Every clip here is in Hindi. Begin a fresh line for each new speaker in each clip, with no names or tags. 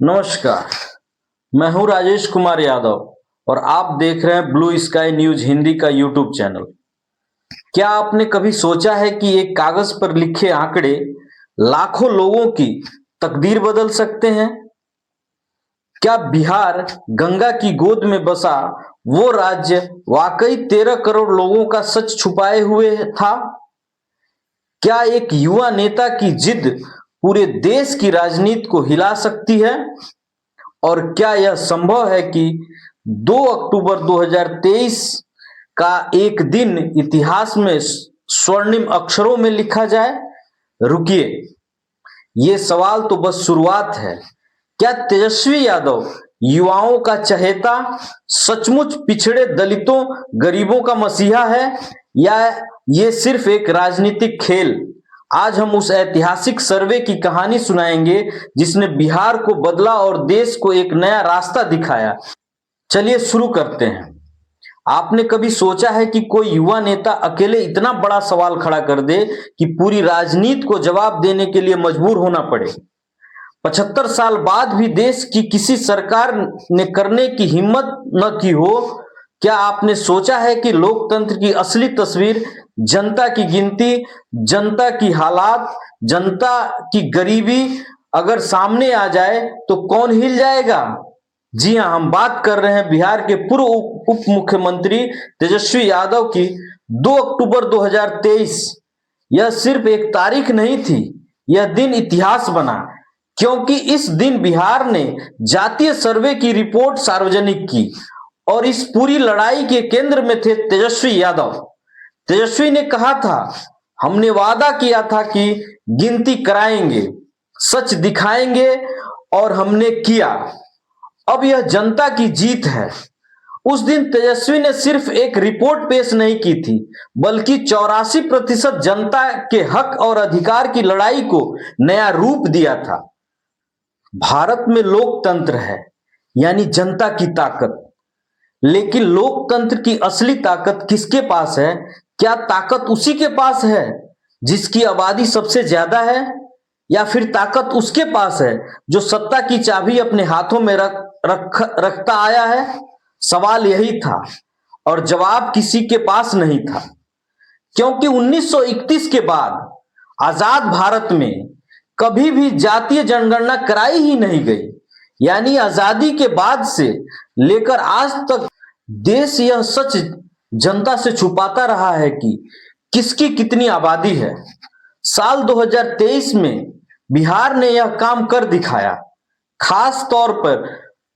नमस्कार। मैं हूं राजेश कुमार यादव और आप देख रहे हैं ब्लू स्काई न्यूज हिंदी का यूट्यूब चैनल। क्या आपने कभी सोचा है कि एक कागज पर लिखे आंकड़े लाखों लोगों की तकदीर बदल सकते हैं? क्या बिहार गंगा की गोद में बसा वो राज्य वाकई 13 करोड़ लोगों का सच छुपाए हुए था? क्या एक युवा नेता की जिद पूरे देश की राजनीति को हिला सकती है? और क्या यह संभव है कि 2 अक्टूबर 2023 का एक दिन इतिहास में स्वर्णिम अक्षरों में लिखा जाए? रुकिए, ये सवाल तो बस शुरुआत है। क्या तेजस्वी यादव युवाओं का चहेता सचमुच पिछड़े दलितों गरीबों का मसीहा है, या ये सिर्फ एक राजनीतिक खेल? आज हम उस ऐतिहासिक सर्वे की कहानी सुनाएंगे जिसने बिहार को बदला और देश को एक नया रास्ता दिखाया। चलिए शुरू करते हैं। आपने कभी सोचा है कि कोई युवा नेता अकेले इतना बड़ा सवाल खड़ा कर दे कि पूरी राजनीति को जवाब देने के लिए मजबूर होना पड़े? 75 साल बाद भी देश की किसी सरकार ने करने की हिम्मत न की हो। क्या आपने सोचा है कि लोकतंत्र की असली तस्वीर, जनता की गिनती, जनता की हालात, जनता की गरीबी अगर सामने आ जाए तो कौन हिल जाएगा? जी हां, हम बात कर रहे हैं बिहार के पूर्व उप मुख्यमंत्री तेजस्वी यादव की। 2 अक्टूबर 2023 यह सिर्फ एक तारीख नहीं थी, यह दिन इतिहास बना, क्योंकि इस दिन बिहार ने जातीय सर्वे की रिपोर्ट सार्वजनिक की और इस पूरी लड़ाई के केंद्र में थे तेजस्वी यादव। तेजस्वी ने कहा था, हमने वादा किया था कि गिनती कराएंगे, सच दिखाएंगे, और हमने किया। अब यह जनता की जीत है। उस दिन तेजस्वी ने सिर्फ एक रिपोर्ट पेश नहीं की थी, बल्कि 84% जनता के हक और अधिकार की लड़ाई को नया रूप दिया था। भारत में लोकतंत्र है, यानी जनता की ताकत। लेकिन लोकतंत्र की असली ताकत किसके पास है? क्या ताकत उसी के पास है जिसकी आबादी सबसे ज्यादा है, या फिर ताकत उसके पास है जो सत्ता की चाबी अपने हाथों में रखता आया है? सवाल यही था और जवाब किसी के पास नहीं था, क्योंकि 1931 के बाद आजाद भारत में कभी भी जातीय जनगणना कराई ही नहीं गई। यानी आजादी के बाद से लेकर आज तक देश यह सच जनता से छुपाता रहा है कि किसकी कितनी आबादी है। साल 2023 में बिहार ने यह काम कर दिखाया। खास तौर पर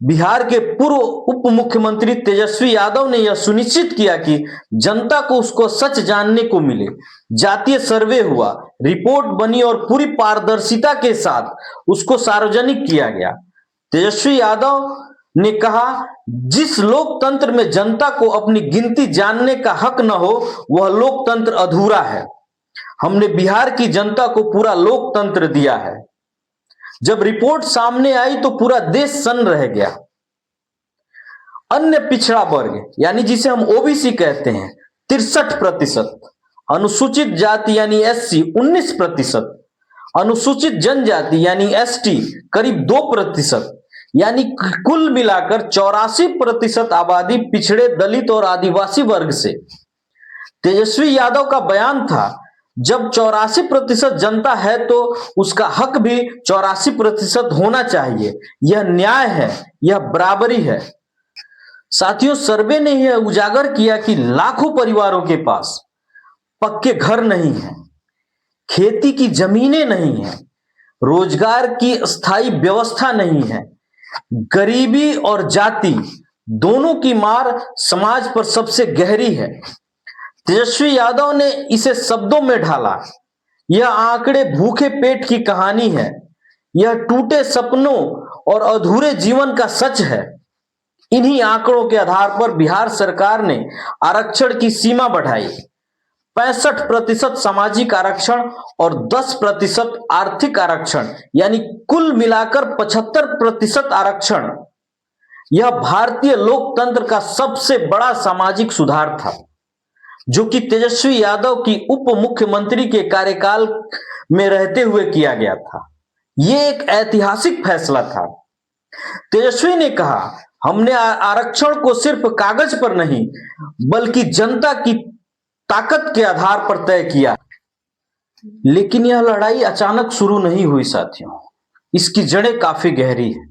बिहार के पूर्व उप मुख्यमंत्री तेजस्वी यादव ने यह सुनिश्चित किया कि जनता को उसको सच जानने को मिले। जातीय सर्वे हुआ, रिपोर्ट बनी और पूरी पारदर्शिता के साथ उसको सार्वजनिक किया गया। तेजस्वी यादव ने कहा, जिस लोकतंत्र में जनता को अपनी गिनती जानने का हक न हो, वह लोकतंत्र अधूरा है। हमने बिहार की जनता को पूरा लोकतंत्र दिया है। जब रिपोर्ट सामने आई तो पूरा देश सन्न रह गया। अन्य पिछड़ा वर्ग, यानी जिसे हम ओबीसी कहते हैं, 63%, अनुसूचित जाति यानी एससी 19%, अनुसूचित जनजाति यानी एसटी करीब 2%, यानी कुल मिलाकर 84% आबादी पिछड़े, दलित और आदिवासी वर्ग से। तेजस्वी यादव का बयान था, जब 84% जनता है तो उसका हक भी 84% होना चाहिए। यह न्याय है, यह बराबरी है। साथियों, सर्वे ने यह उजागर किया कि लाखों परिवारों के पास पक्के घर नहीं है, खेती की जमीनें नहीं है, रोजगार की स्थायी व्यवस्था नहीं है। गरीबी और जाति दोनों की मार समाज पर सबसे गहरी है। तेजस्वी यादव ने इसे शब्दों में ढाला, यह आंकड़े भूखे पेट की कहानी है, यह टूटे सपनों और अधूरे जीवन का सच है। इन्हीं आंकड़ों के आधार पर बिहार सरकार ने आरक्षण की सीमा बढ़ाई। 65% सामाजिक आरक्षण और 10% आर्थिक आरक्षण, यानी कुल मिलाकर 75% आरक्षण। यह भारतीय लोकतंत्र का सबसे बड़ा सामाजिक सुधार था, जो कि तेजस्वी यादव की उप मुख्यमंत्री के कार्यकाल में रहते हुए किया गया था। यह एक ऐतिहासिक फैसला था। तेजस्वी ने कहा, हमने आरक्षण को सिर्फ कागज पर नहीं बल्कि जनता की ताकत के आधार पर तय किया। लेकिन यह लड़ाई अचानक शुरू नहीं हुई साथियों, इसकी जड़ें काफी गहरी है।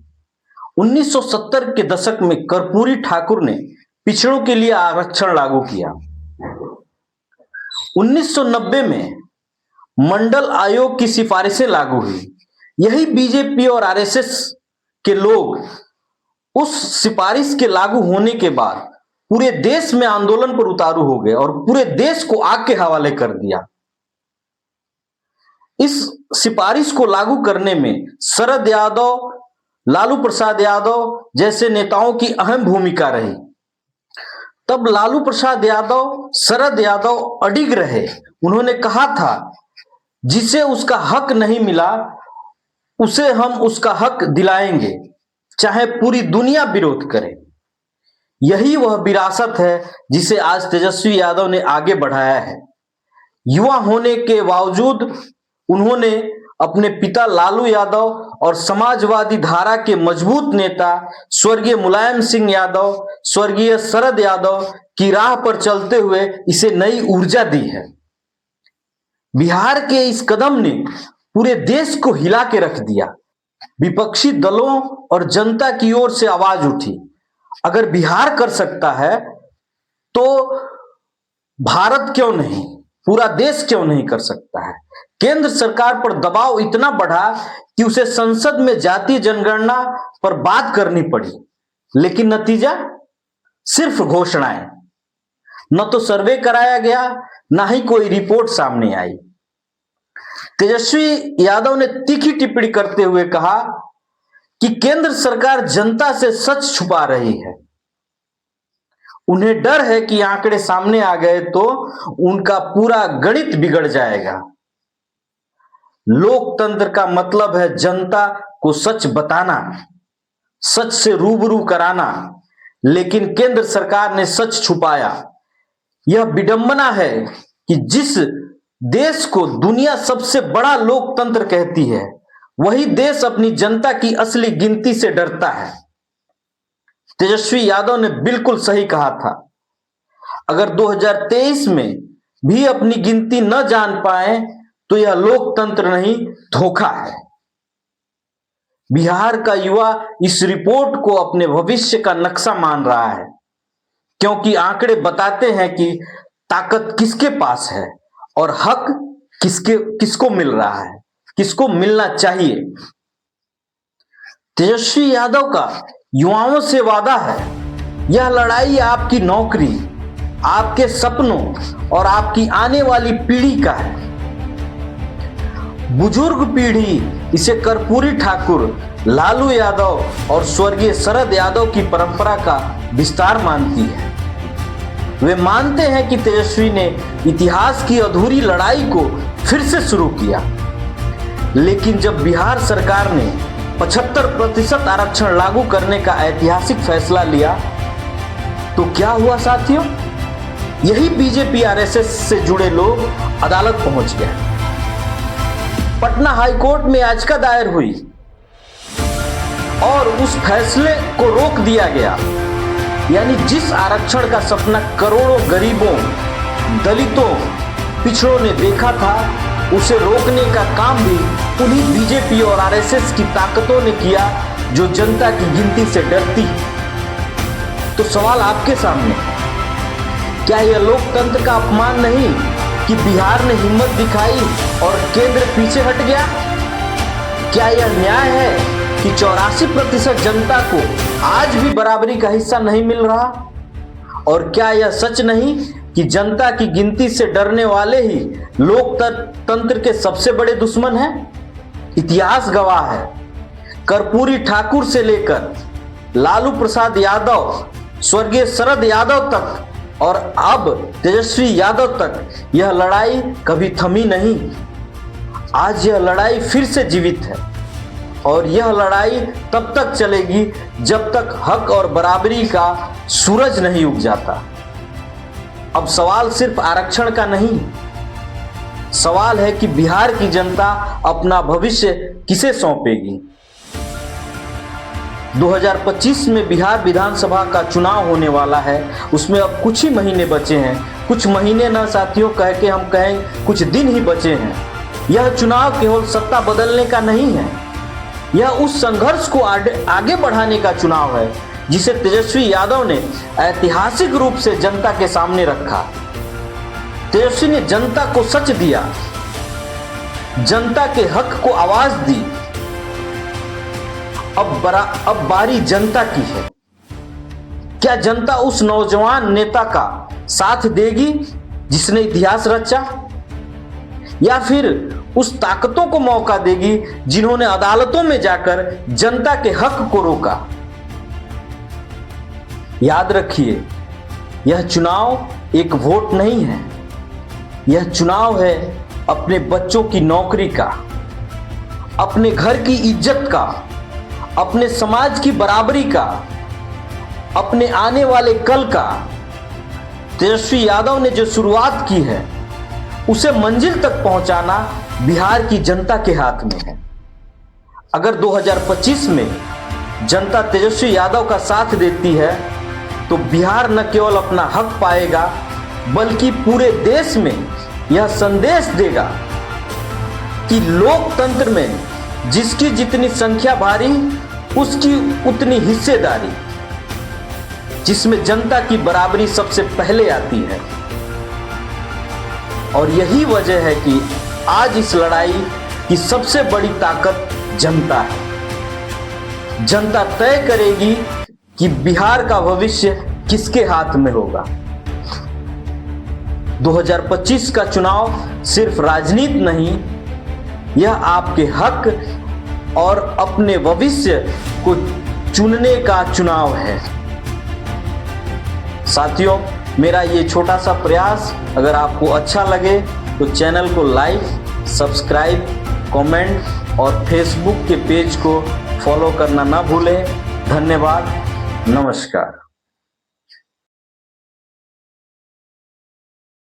1970 के दशक में कर्पूरी ठाकुर ने पिछड़ों के लिए आरक्षण लागू किया। 1990 में मंडल आयोग की सिफारिशें लागू हुई। यही बीजेपी और आरएसएस के लोग उस सिफारिश के लागू होने के बाद पूरे देश में आंदोलन पर उतारू हो गए और पूरे देश को आग के हवाले कर दिया। इस सिफारिश को लागू करने में शरद यादव, लालू प्रसाद यादव जैसे नेताओं की अहम भूमिका रही। तब लालू प्रसाद यादव, शरद यादव अडिग रहे। उन्होंने कहा था, जिसे उसका हक नहीं मिला उसे हम उसका हक दिलाएंगे, चाहे पूरी दुनिया विरोध करे। यही वह विरासत है जिसे आज तेजस्वी यादव ने आगे बढ़ाया है। युवा होने के बावजूद उन्होंने अपने पिता लालू यादव और समाजवादी धारा के मजबूत नेता स्वर्गीय मुलायम सिंह यादव, स्वर्गीय शरद यादव की राह पर चलते हुए इसे नई ऊर्जा दी है। बिहार के इस कदम ने पूरे देश को हिला के रख दिया। विपक्षी दलों और जनता की ओर से आवाज उठी, अगर बिहार कर सकता है तो भारत क्यों नहीं, पूरा देश क्यों नहीं कर सकता है। केंद्र सरकार पर दबाव इतना बढ़ा कि उसे संसद में जातीय जनगणना पर बात करनी पड़ी, लेकिन नतीजा सिर्फ घोषणाएं। न तो सर्वे कराया गया, ना ही कोई रिपोर्ट सामने आई। तेजस्वी यादव ने तीखी टिप्पणी करते हुए कहा कि केंद्र सरकार जनता से सच छुपा रही है। उन्हें डर है कि आंकड़े सामने आ गए तो उनका पूरा गणित बिगड़ जाएगा। लोकतंत्र का मतलब है जनता को सच बताना, सच से रूबरू कराना, लेकिन केंद्र सरकार ने सच छुपाया। यह विडंबना है कि जिस देश को दुनिया सबसे बड़ा लोकतंत्र कहती है, वही देश अपनी जनता की असली गिनती से डरता है। तेजस्वी यादव ने बिल्कुल सही कहा था, अगर 2023 में भी अपनी गिनती न जान पाए तो यह लोकतंत्र नहीं, धोखा है। बिहार का युवा इस रिपोर्ट को अपने भविष्य का नक्शा मान रहा है, क्योंकि आंकड़े बताते हैं कि ताकत किसके पास है और हक किसको मिल रहा है, किसको मिलना चाहिए। तेजस्वी यादव का युवाओं से वादा है, यह लड़ाई आपकी नौकरी, आपके सपनों और आपकी आने वाली पीढ़ी का है। बुजुर्ग पीढ़ी इसे कर्पूरी ठाकुर, लालू यादव और स्वर्गीय शरद यादव की परंपरा का विस्तार मानती है। वे मानते हैं कि तेजस्वी ने इतिहास की अधूरी लड़ाई को फिर से शुरू किया। लेकिन जब बिहार सरकार ने 75% आरक्षण लागू करने का ऐतिहासिक फैसला लिया तो क्या हुआ साथियों? यही बीजेपी आरएसएस से जुड़े लोग अदालत पहुंच गए। पटना हाईकोर्ट में याचिका दायर हुई और उस फैसले को रोक दिया गया। यानी जिस आरक्षण का सपना करोड़ों गरीबों, दलितों, पिछड़ों ने देखा था, उसे रोकने का काम भी उन्हीं बीजेपी और आरएसएस की ताकतों ने किया जो जनता की गिनती से डरती है। तो सवाल आपके सामने, क्या यह लोकतंत्र का अपमान नहीं कि बिहार ने हिम्मत दिखाई और केंद्र पीछे हट गया? क्या यह न्याय है कि 84% जनता को आज भी बराबरी का हिस्सा नहीं मिल रहा? और क्या यह सच नहीं कि जनता की गिनती से डरने वाले ही लोकतंत्र के सबसे बड़े दुश्मन हैं? इतिहास गवाह है, कर्पूरी ठाकुर से लेकर लालू प्रसाद यादव, स्वर्गीय शरद यादव तक और अब तेजस्वी यादव तक यह लड़ाई कभी थमी नहीं। आज यह लड़ाई फिर से जीवित है और यह लड़ाई तब तक चलेगी जब तक हक और बराबरी का सूरज नहीं उग जाता। अब सवाल सिर्फ आरक्षण का नहीं, सवाल है कि बिहार की जनता अपना भविष्य किसे सौंपेगी। 2025 में बिहार विधानसभा का चुनाव होने वाला है। उसमें अब कुछ ही महीने बचे हैं, कुछ महीने ना साथियों कह के हम कहें कुछ दिन ही बचे हैं। यह चुनाव केवल सत्ता बदलने का नहीं है, यह उस संघर्ष को आगे बढ़ाने का चुनाव है जिसे तेजस्वी यादव ने ऐतिहासिक रूप से जनता के सामने रखा। तेजस्वी ने जनता को सच दिया, जनता के हक को आवाज दी। अब बारी जनता की है। क्या जनता उस नौजवान नेता का साथ देगी जिसने इतिहास रचा, या फिर उस ताकतों को मौका देगी जिन्होंने अदालतों में जाकर जनता के हक को रोका? याद रखिए, यह चुनाव एक वोट नहीं है, यह चुनाव है अपने बच्चों की नौकरी का, अपने घर की इज्जत का, अपने समाज की बराबरी का, अपने आने वाले कल का। तेजस्वी यादव ने जो शुरुआत की है उसे मंजिल तक पहुंचाना बिहार की जनता के हाथ में है। अगर 2025 में जनता तेजस्वी यादव का साथ देती है तो बिहार न केवल अपना हक पाएगा बल्कि पूरे देश में यह संदेश देगा कि लोकतंत्र में जिसकी जितनी संख्या भारी उसकी उतनी हिस्सेदारी, जिसमें जनता की बराबरी सबसे पहले आती है। और यही वजह है कि आज इस लड़ाई की सबसे बड़ी ताकत जनता है। जनता तय करेगी कि बिहार का भविष्य किसके हाथ में होगा। 2025 का चुनाव सिर्फ राजनीति नहीं, यह आपके हक और अपने भविष्य को चुनने का चुनाव है। साथियों, मेरा ये छोटा सा प्रयास अगर आपको अच्छा लगे तो चैनल को लाइक, सब्सक्राइब, कमेंट और फेसबुक के पेज को फॉलो करना ना भूलें। धन्यवाद, नमस्कार।